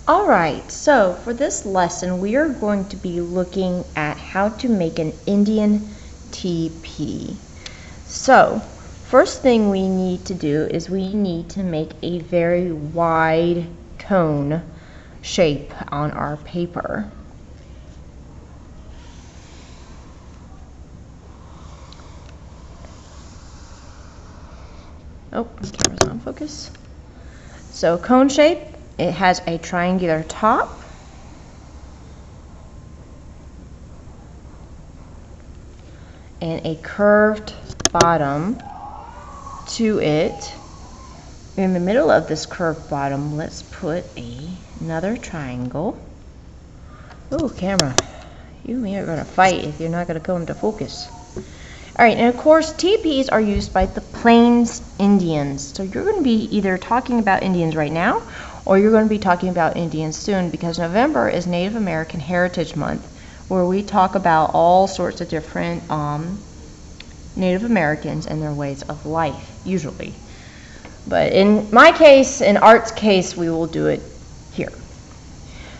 Alright, so for this lesson we are going to be looking at how to make an Indian teepee. So, first thing we need to do is we need to make a very wide cone shape on our paper. Oh, the camera's not in focus. So cone shape, it has a triangular top, and a curved bottom to it. In the middle of this curved bottom, let's put another triangle. Oh, camera, you and me are gonna fight if you're not gonna go into focus. Alright, and of course, teepees are used by the Plains Indians. So you're going to be either talking about Indians right now, or you're going to be talking about Indians soon, because November is Native American Heritage Month, where we talk about all sorts of different Native Americans and their ways of life, usually. But in my case, in Art's case, we will do it here.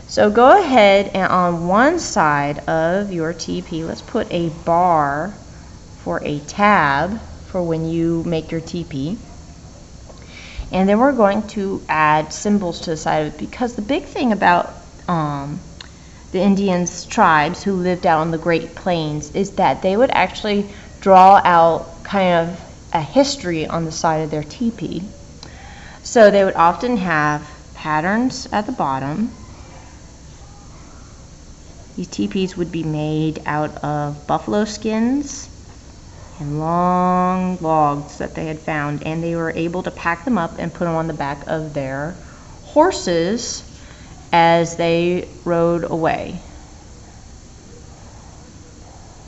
So go ahead and on one side of your teepee, let's put a bar for a tab for when you make your teepee. And then we're going to add symbols to the side of it, because the big thing about the Indians tribes who lived out on the Great Plains is that they would actually draw out kind of a history on the side of their teepee. So they would often have patterns at the bottom. These teepees would be made out of buffalo skins and long logs that they had found, and they were able to pack them up and put them on the back of their horses as they rode away,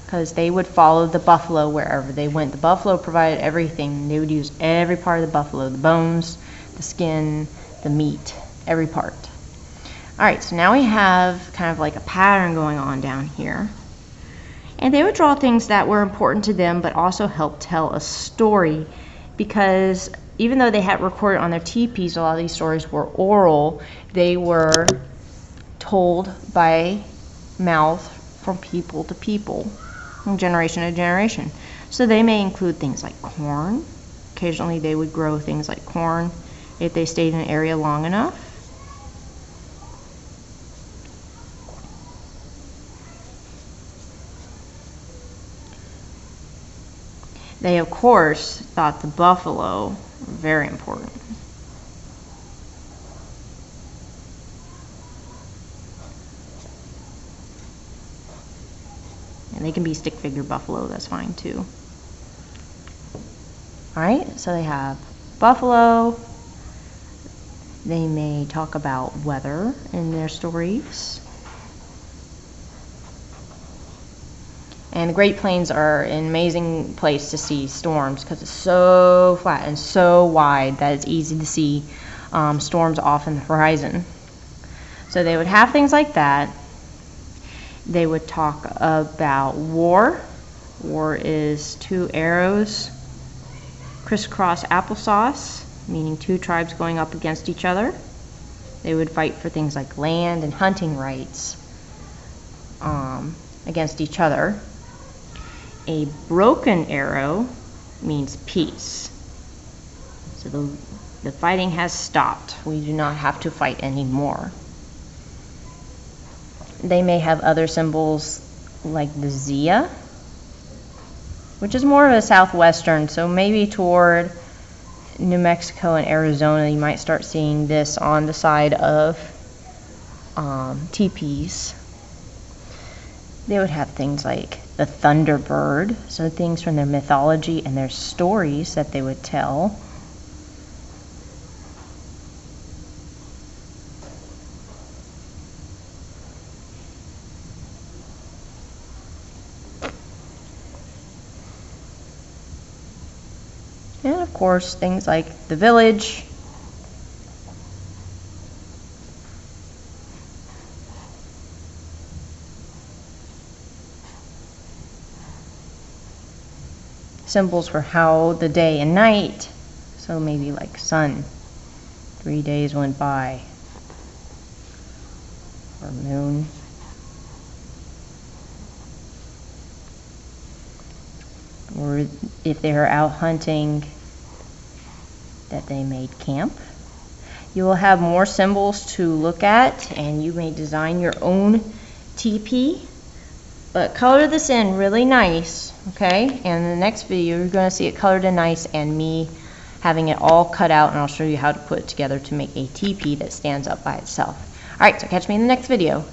because they would follow the buffalo wherever they went. The buffalo provided everything. They would use every part of the buffalo, the bones, the skin, the meat, every part. Alright, so now we have kind of like a pattern going on down here. And they would draw things that were important to them, but also help tell a story, because even though they had recorded on their teepees, a lot of these stories were oral. They were told by mouth from people to people, from generation to generation. So they may include things like corn. Occasionally they would grow things like corn if they stayed in an area long enough. They, of course, thought the buffalo very important. And they can be stick figure buffalo, that's fine too. Alright, so they have buffalo. They may talk about weather in their stories. And the Great Plains are an amazing place to see storms, because it's so flat and so wide that it's easy to see storms off in the horizon. So they would have things like that. They would talk about war. War is two arrows crisscross applesauce, meaning two tribes going up against each other. They would fight for things like land and hunting rights against each other. A broken arrow means peace. So the fighting has stopped. We do not have to fight anymore. They may have other symbols like the Zia, which is more of a southwestern, so maybe toward New Mexico and Arizona you might start seeing this on the side of teepees. They would have things like the Thunderbird, so things from their mythology and their stories that they would tell. And of course, things like the village. Symbols for how the day and night, so maybe like sun, 3 days went by. or moon. Or if they're out hunting, that they made camp. You will have more symbols to look at, and you may design your own teepee. But color this in really nice, okay? And in the next video, you're going to see it colored in nice and me having it all cut out, and I'll show you how to put it together to make a teepee that stands up by itself. All right, so catch me in the next video.